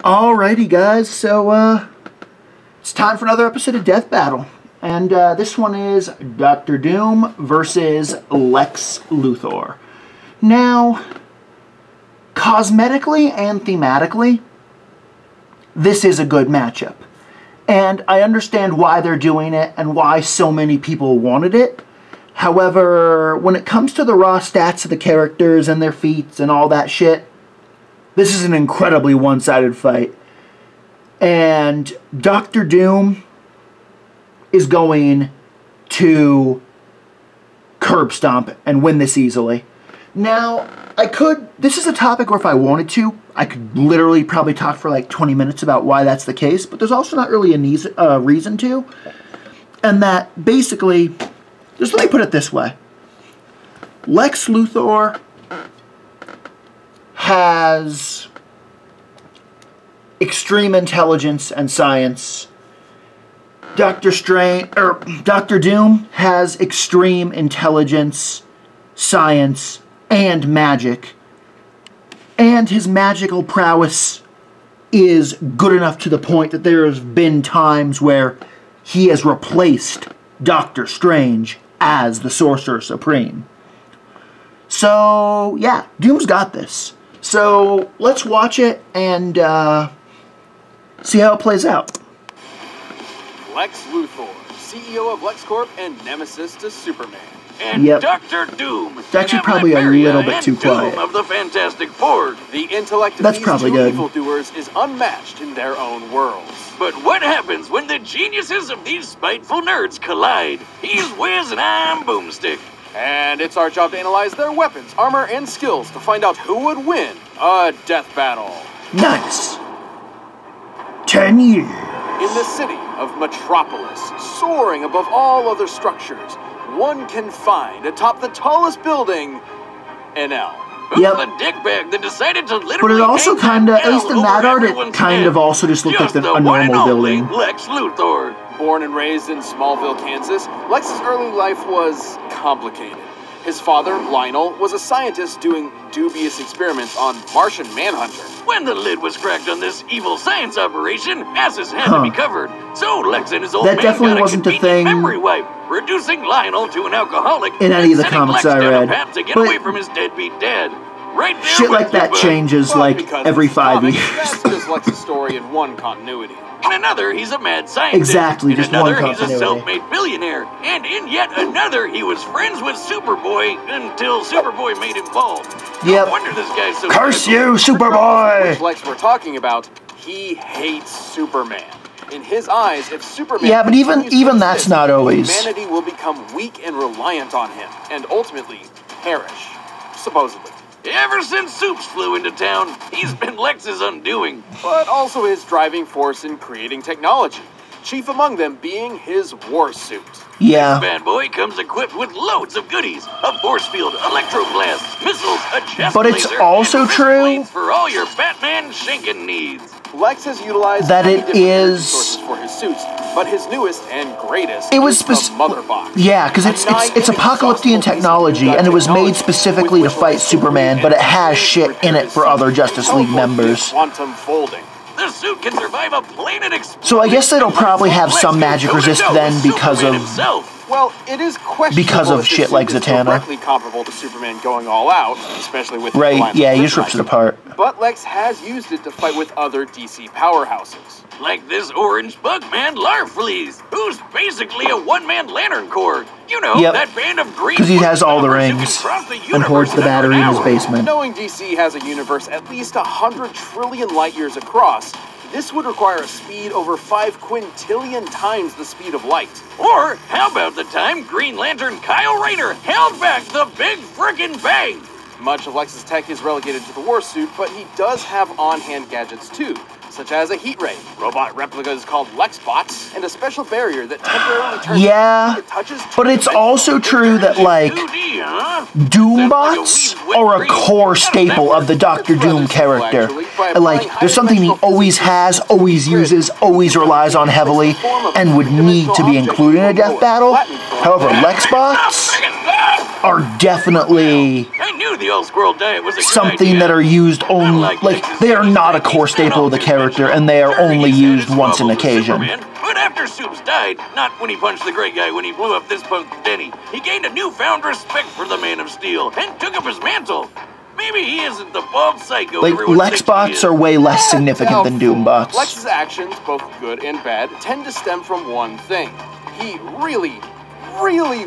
Alrighty guys, so it's time for another episode of Death Battle. And this one is Dr. Doom versus Lex Luthor. Now, cosmetically and thematically, this is a good matchup. And I understand why they're doing it and why so many people wanted it. However, when it comes to the raw stats of the characters and their feats and all that shit, this is an incredibly one-sided fight. And Dr. Doom is going to curb stomp and win this easily. Now, this is a topic where if I wanted to, I could literally probably talk for like 20 minutes about why that's the case, but there's also not really a reason to. And that basically, just let me put it this way. Lex Luthor has extreme intelligence and science. Dr. Doom has extreme intelligence, science, and magic. And his magical prowess is good enough to the point that there have been times where he has replaced Doctor Strange as the Sorcerer Supreme. So, yeah, Doom's got this. So, let's watch it and see how it plays out. Lex Luthor, CEO of LexCorp and nemesis to Superman. And Dr. Doom. It's actually probably a little bit too quiet. Of the Fantastic Four. The intellect of these two evildoers is unmatched in their own worlds. But what happens when the geniuses of these spiteful nerds collide? He's Wiz and I'm Boomstick. And it's our job to analyze their weapons, armor, and skills to find out who would win a death battle. Nice. 10 years. In the city of Metropolis, soaring above all other structures, one can find atop the tallest building an L. Yep. The dickbag that decided to literally. But it also kind of, at least in that art, it kind of also just looked like a normal building. Lex Luthor. Born and raised in Smallville, Kansas, Lex's early life was complicated. His father, Lionel, was a scientist doing dubious experiments on Martian Manhunter. When the lid was cracked on this evil science operation, asses had to be covered. So Lex and his old man definitely wasn't a thing memory wipe, reducing Lionel to an alcoholic in any of the comics I read. To get away from his deadbeat dad. Right there shit like that changes like every 5 years. That's just Lex's story in one continuity. In another, he's a mad scientist. Exactly, just one continuity. He's a self-made billionaire. And in yet another, he was friends with Superboy until Superboy made him bald. Yep. No wonder this guy's so curse you, Superboy! Which Lex we're talking about, he hates Superman. In his eyes, if Superman... Yeah, but even that's not always. Humanity will become weak and reliant on him, and ultimately perish, supposedly. Ever since Soups flew into town, he's been Lex's undoing. But also his driving force in creating technology. Chief among them being his war suit. Yeah. This bad boy comes equipped with loads of goodies. A force field, electroblasts, missiles, a chest But it's laser, also true for all your Batman shinking needs. Lex has utilized that it is sources for his suits, but his newest and greatest is the Mother Box. Yeah, because it's apocalyptic technology, and it was made specifically to fight Superman, but it has shit in it for other Justice League members. Quantum folding. The suit can survive a planet explosion. So I guess it'll probably have some magic resist then because of well, it is questionable shit like Zatanna. Directly comparable to Superman going all out, especially with right. Yeah, he just rips it apart. But Lex has used it to fight with other DC powerhouses. Like this orange Bugman Larfleeze, who's basically a one-man Lantern Corps. You know, that band of green... Because he has all the rings and hoards the battery in his basement. Knowing DC has a universe at least 100 trillion light years across, this would require a speed over 5 quintillion times the speed of light. Or, how about the time Green Lantern Kyle Rayner held back the Big Frickin' Bang? Much of Lex's tech is relegated to the war suit, but he does have on-hand gadgets too, such as a heat ray, robot replicas called Lexbots, and a special barrier that temporarily turns but it's also true that, like, Doombots are a core staple of the Dr. Doom character. Like, there's something he always has, always uses, always relies on heavily, and would need to be included in a death battle. However, Lexbots... are definitely I knew the old squirrel diet was a good something idea. that are used only, like, they are not a core staple of the character, and they are only used once an occasion. Superman, but after Soups died, not when he punched the great guy when he blew up this punk Denny, he gained a newfound respect for the Man of Steel and took up his mantle. Maybe he isn't the bald psycho Like, everyone Lex thinks he bots is. are way less significant than Doom bots. Lex's actions, both good and bad, tend to stem from one thing. He really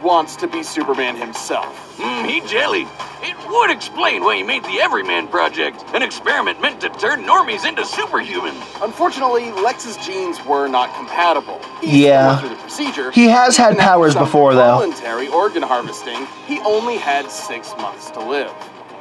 wants to be Superman himself. He jellied. It would explain why he made the Everyman Project, an experiment meant to turn normies into superhumans. Unfortunately, Lex's genes were not compatible. Yeah. Through the procedure, He has had even after powers some before, though. Voluntary organ harvesting, he only had 6 months to live.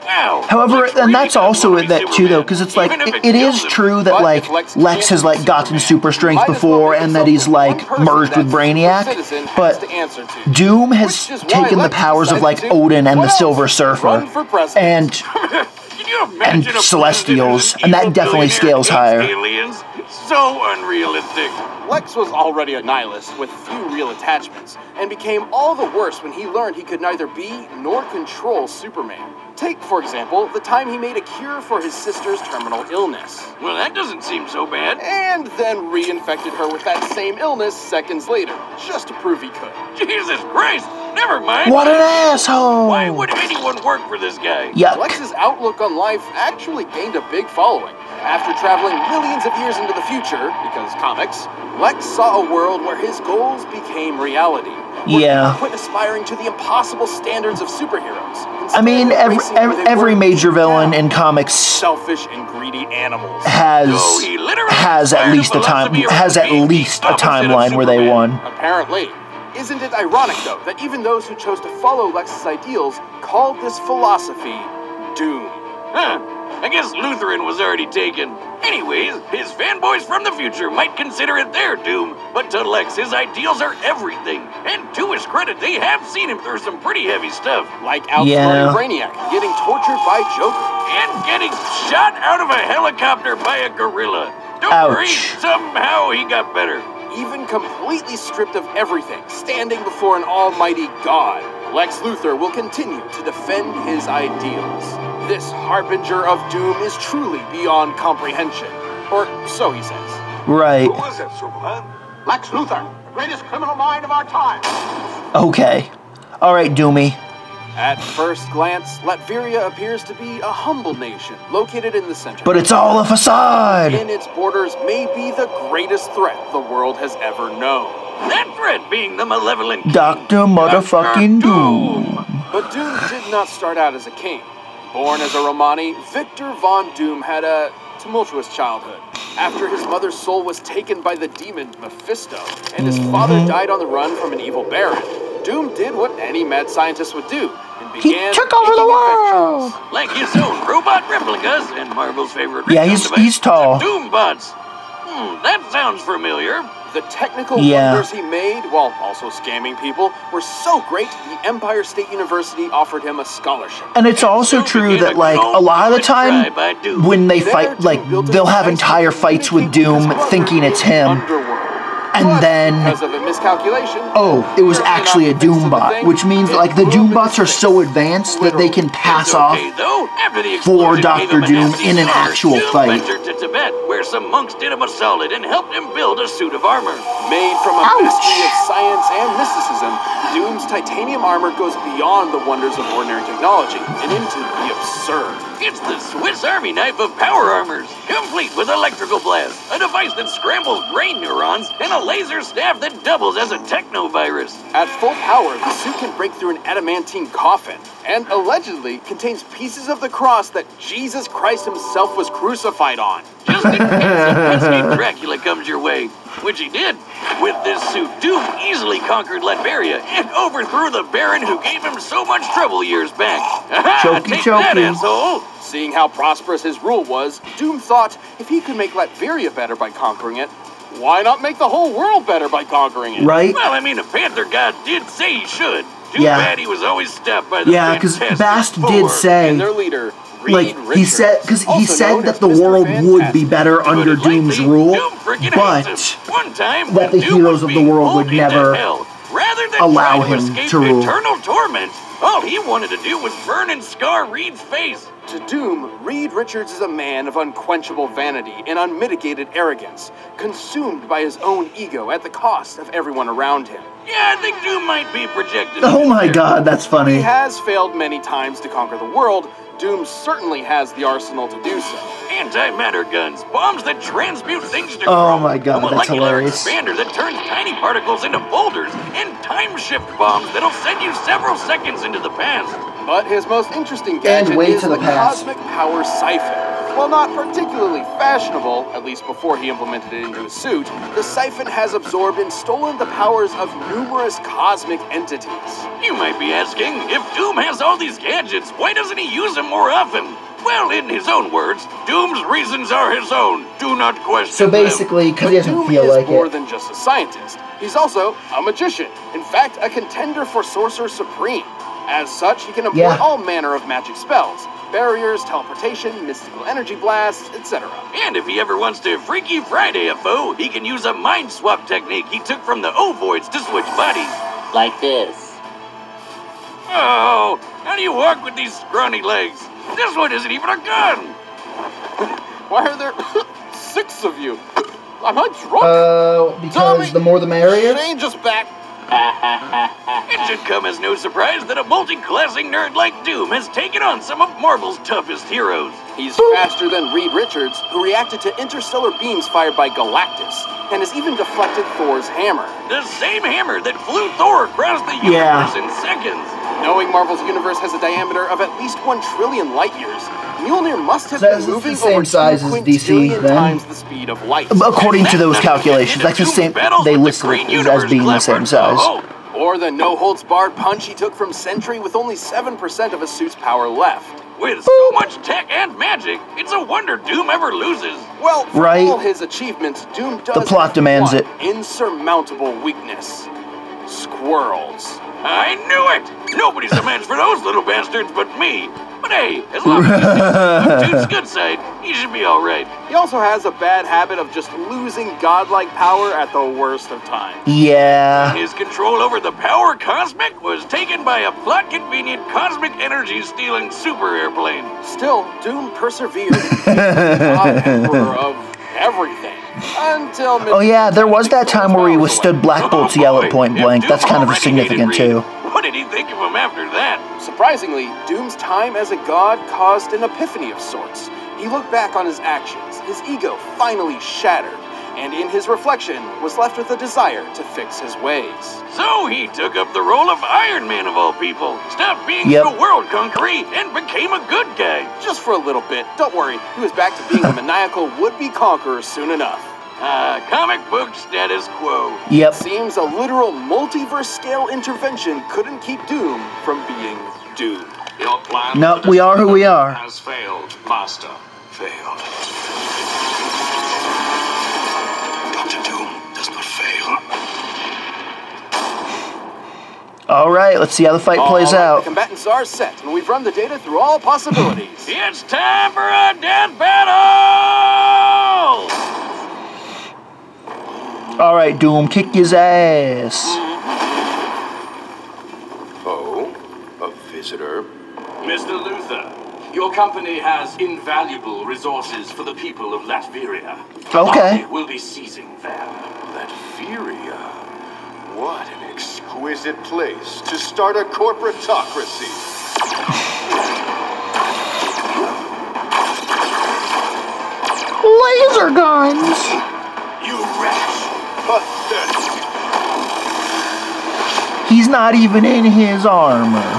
Wow. However, Lex and really that's does also wanna be that too, though, Superman, because it's like, even if it kills is him. true that, But like, if Lex Lex has, like, gotten super strength might as well before, make and that himself he's, the like, one person merged with that Brainiac, citizen has but to answer to. Doom has Which is why taken the Lex powers of, decided like, to- Odin and what the else? Silver Surfer, Run for president. and Can you imagine and a president Celestials, who's and that evil definitely billionaire scales hates higher. Aliens? So unrealistic. Lex was already a nihilist with few real attachments, and became all the worse when he learned he could neither be nor control Superman. Take, for example, the time he made a cure for his sister's terminal illness. Well, that doesn't seem so bad. And then reinfected her with that same illness seconds later, just to prove he could. Jesus Christ! Never mind. What an asshole! Why would anyone work for this guy? Yuck. Lex's outlook on life actually gained a big following. After traveling millions of years into the future, because comics, Lex saw a world where his goals became reality. Yeah. Quit aspiring to the impossible standards of superheroes. I mean, every major villain in comics selfish and greedy animals has at least a timeline where they won. Apparently. Isn't it ironic, though, that even those who chose to follow Lex's ideals called this philosophy doom? Huh. I guess Lutheran was already taken. Anyways, his fanboys from the future might consider it their doom, but to Lex, his ideals are everything. And to his credit, they have seen him through some pretty heavy stuff. Like outsmarting Brainiac, getting tortured by Joker, and getting shot out of a helicopter by a gorilla. Don't worry, somehow he got better. Even completely stripped of everything, standing before an almighty God, Lex Luthor will continue to defend his ideals. This harbinger of doom is truly beyond comprehension. Or so he says. Right. Who was it, Superman? Lex Luthor, the greatest criminal mind of our time. Okay. Alright, Doomy. At first glance, Latveria appears to be a humble nation, located in the center. But it's all a facade! In its borders may be the greatest threat the world has ever known. That threat being the malevolent Dr. Motherfucking Doom. But Doom did not start out as a king. Born as a Romani, Victor Von Doom had a tumultuous childhood. After his mother's soul was taken by the demon Mephisto, and his father died on the run from an evil baron, Doom did what any mad scientist would do, and began took over the world! Like his own robot replicas and Marvel's favorite Yeah, he's tall. Doom bots. That sounds familiar. The technical wonders he made, while also scamming people, were so great, the Empire State University offered him a scholarship. And it's also true that, like, a lot of the time, when they fight, like, they'll have entire fights with Doom thinking it's him. And then, because of a miscalculation, oh, it was actually a Doom bot, which means, like, the Doom bots are so advanced that they can pass off for Dr. Doom in an actual fight. To Tibet, where some monks did him a solid and helped him build a suit of armor. Made from a mastery of science and mysticism, Doom's titanium armor goes beyond the wonders of ordinary technology and into the absurd. It's the Swiss Army knife of power armors, complete with electrical blast, a device that scrambles brain neurons, and a laser staff that doubles as a technovirus. At full power, the suit can break through an adamantine coffin, and allegedly contains pieces of the cross that Jesus Christ himself was crucified on. Just in case a pesky Dracula comes your way, which he did. With this suit, Doom easily conquered Latveria and overthrew the Baron who gave him so much trouble years back. Take that, asshole! Seeing how prosperous his rule was, Doom thought if he could make Latveria better by conquering it, why not make the whole world better by conquering it? Right? Well, I mean, a Panther God did say he should. Too bad he was always stopped by the because Fantastic Bast Four did say, and their leader, like, he said that the world would be better under Doom's rule, but that the heroes of the world would never allow him to rule. Eternal torment. All he wanted to do was burn and scar Reed's face. To Doom, Reed Richards is a man of unquenchable vanity and unmitigated arrogance, consumed by his own ego at the cost of everyone around him. Yeah, I think Doom might be projected. Oh my god, that's funny. He has failed many times to conquer the world. Doom certainly has the arsenal to do so. Antimatter guns, bombs that transmute things to Oh my god, a that's molecular hilarious. expander that turns tiny particles into boulders, and time shift bombs that'll send you several seconds into the past. But his most interesting gadget way is to the the past. cosmic power siphon. While not particularly fashionable, at least before he implemented it into his suit, the siphon has absorbed and stolen the powers of numerous cosmic entities. You might be asking, if Doom has all these gadgets, why doesn't he use them more often? Well, in his own words, Doom's reasons are his own. Do not question So basically, because he doesn't Doom feel is like more it. than just a scientist. He's also a magician. In fact, a contender for Sorcerer Supreme. As such, he can employ Yeah. all manner of magic spells. Barriers, teleportation, mystical energy blasts, etc. And if he ever wants to Freaky Friday a foe, he can use a mind swap technique he took from the Ovoids to switch bodies. Like this. Oh, how do you walk with these scrawny legs? This one isn't even a gun! Why are there 6 of you? Am I drunk? Because Tommy, the more the merrier? Change us back. It should come as no surprise that a multi-classing nerd like Doom has taken on some of Marvel's toughest heroes. He's faster than Reed Richards, who reacted to interstellar beams fired by Galactus, and has even deflected Thor's hammer. The same hammer that flew Thor across the universe in seconds. Knowing Marvel's universe has a diameter of at least 1 trillion light years, Mjolnir must have been moving the same over size 2 as DC, quintillion then. times the speed of light. According to those And calculations, that's the same. They listed it as being the same size. Or the no-holds-barred punch he took from Sentry with only 7% of his suit's power left. With so much tech and magic, it's a wonder Doom ever loses. Well, for Right. all his achievements, Doom does The plot have demands one it. insurmountable weakness. Squirrels. I knew it! Nobody's a match for those little bastards but me. But hey, as long as he's on Dude's good side, he should be alright. He also has a bad habit of just losing godlike power at the worst of times. Yeah. His control over the power cosmic was taken by a plot-convenient cosmic energy-stealing super airplane. Still, Doom persevered. God Emperor of everything. Until Oh yeah, there was that time where he withstood Black Bolt's yell at point blank. That's kind of significant too. What did he think of him after that? Surprisingly, Doom's time as a god caused an epiphany of sorts. He looked back on his actions, his ego finally shattered, and in his reflection was left with a desire to fix his ways. So he took up the role of Iron Man of all people, stopped being so world conquering, and became a good guy. Just for a little bit, don't worry, he was back to being a maniacal would-be conqueror soon enough. Comic book status quo. Yep. Seems a literal multiverse-scale intervention couldn't keep Doom from being Doom. Your plan No, we are who we are. has failed, Master. Failed. Dr. Doom does not fail. Alright, let's see how the fight plays The out. combatants are set, and we've run the data through all possibilities. It's time for a death battle! Alright, Doom, kick his ass. Oh, a visitor. Mr. Luthor, your company has invaluable resources for the people of Latveria. Okay. I will be seizing them. Latveria. What an exquisite place to start a corporatocracy. Laser guns! You wretch! Pathetic. He's not even in his armor.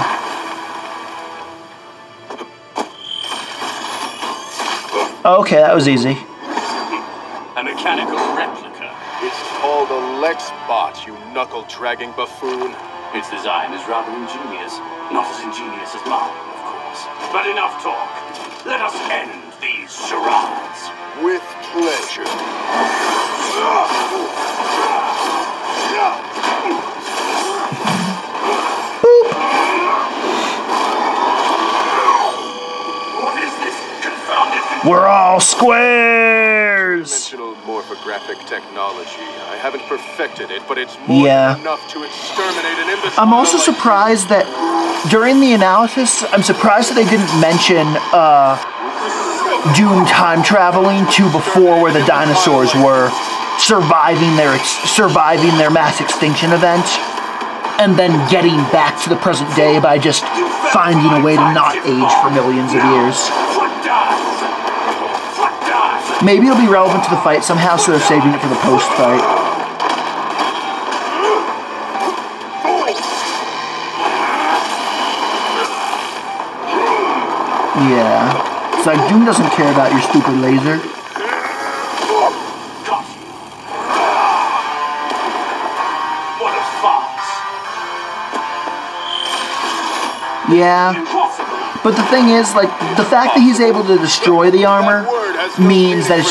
Okay, that was easy. A mechanical replica. It's called a Lexbot, you knuckle-dragging buffoon. Its design is rather ingenious. Not as ingenious as mine, of course. But enough talk. Let us end these charades. With pleasure. What is this confounded... We're all squares! Dimensional morphographic technology. I haven't perfected it, but it's more than enough to exterminate an imbecile. I'm also surprised that during the analysis, I'm surprised that they didn't mention Doom time traveling to before where the dinosaurs were surviving their mass extinction event, and then getting back to the present day by just finding a way to not age for millions of years. Maybe it'll be relevant to the fight somehow, so they're saving it for the post-fight. Yeah. It's like, Doom doesn't care about your stupid laser. What a farce. Yeah. But the thing is, like, the fact that he's able to destroy the armor means that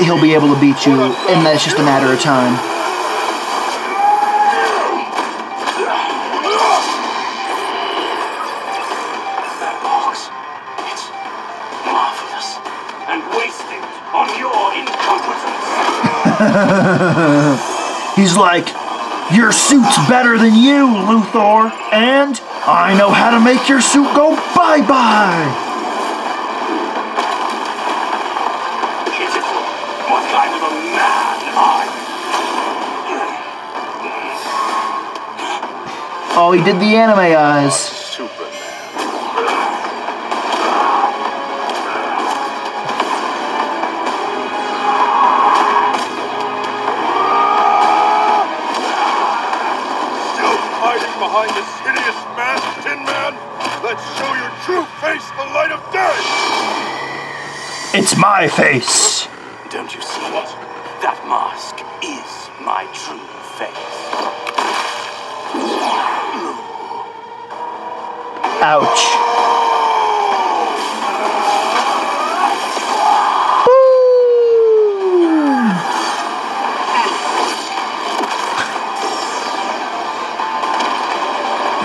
he'll be able to beat you, and that it's just a matter of time. That box, it's marvelous and wasted on your incompetence. He's like, your suit's better than you, Luthor, and I know how to make your suit go bye-bye. What kind of a man are you? Oh, he did the anime eyes. Superman. Still hiding behind this hideous mask, Tin Man? Let's show your true face the light of day! It's my face. Don't you see it? That mask is my true face. Ouch.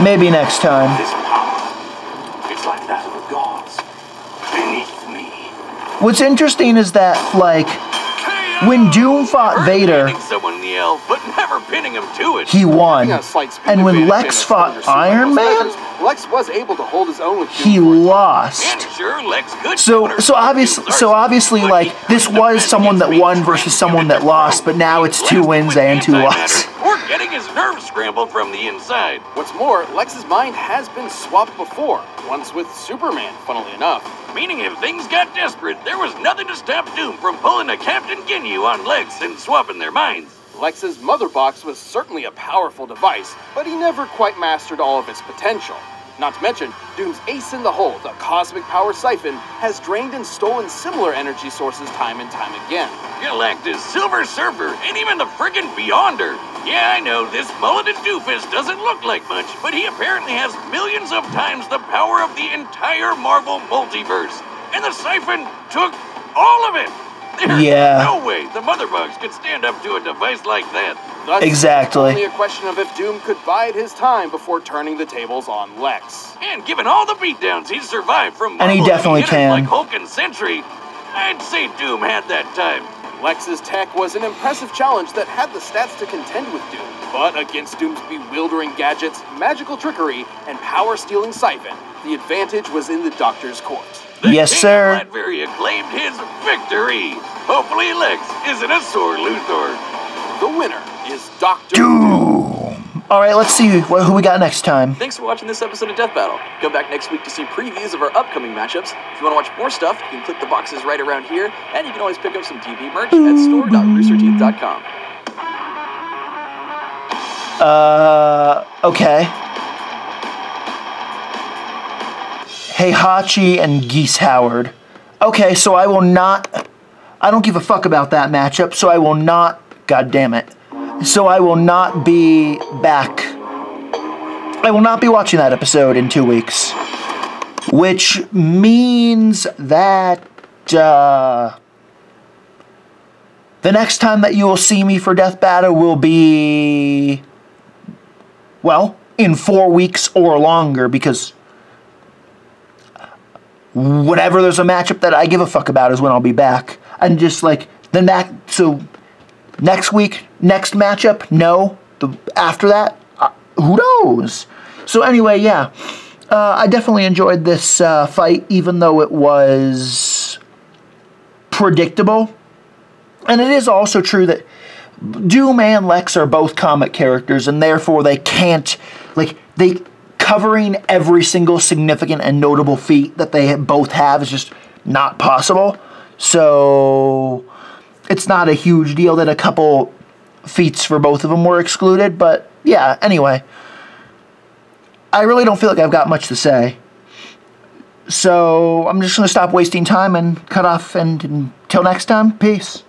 Maybe next time. This power, it's like that of the gods. Beneath me. What's interesting is that, like, when Doom fought Vader, someone yell, but never pinning him to it. he won. And when Lex fought Iron Man, Lex was able to hold his own with he lost. sure Lex could. So obviously, like, this was someone that won versus someone that lost, but now it's 2 wins and 2 losses. Or getting his nerves scrambled from the inside. What's more, Lex's mind has been swapped before, once with Superman, funnily enough. Meaning if things got desperate, there was nothing to stop Doom from pulling a Captain Ginyu on Lex and swapping their minds. Lex's mother box was certainly a powerful device, but he never quite mastered all of its potential. Not to mention, Doom's ace in the hole, the cosmic power siphon, has drained and stolen similar energy sources time and time again. Galactus, Silver Surfer, and even the friggin' Beyonder. Yeah, I know, this mulleted doofus doesn't look like much, but he apparently has millions of times the power of the entire Marvel multiverse. And the siphon took all of it! There's no way the mother box could stand up to a device like that. Thus, Exactly. It's only a question of if Doom could bide his time before turning the tables on Lex. And given all the beatdowns he's survived from And he Marvel definitely hitters can. like Hulk and Sentry, I'd say Doom had that time. Lex's tech was an impressive challenge that had the stats to contend with Doom. But against Doom's bewildering gadgets, magical trickery, and power-stealing siphon, the advantage was in the Doctor's court. Yes, sir. Latveria claimed his victory. Hopefully Lex isn't a sore Luthor. The winner is Dr. Doom. All right, let's see who we got next time. Thanks for watching this episode of Death Battle. Come back next week to see previews of our upcoming matchups. If you want to watch more stuff, you can click the boxes right around here, and you can always pick up some TV merch at store.roosterteeth.com. Okay. Heihachi and Geese Howard. Okay, so I will not... I don't give a fuck about that matchup, so I will not... God damn it. So I will not be back... I will not be watching that episode in 2 weeks. Which means that... the next time that you will see me for Death Battle will be... well, in 4 weeks or longer, because... whenever there's a matchup that I give a fuck about is when I'll be back. And just, like, Then so next week, next matchup, no. After that, who knows? So anyway, yeah. I definitely enjoyed this fight, even though it was predictable. And it is also true that Doom and Lex are both comic characters, and therefore they can't, covering every single significant and notable feat that they both have is just not possible. So it's not a huge deal that a couple feats for both of them were excluded, but yeah, anyway. I really don't feel like I've got much to say. So I'm just going to stop wasting time and cut off, and until next time, peace.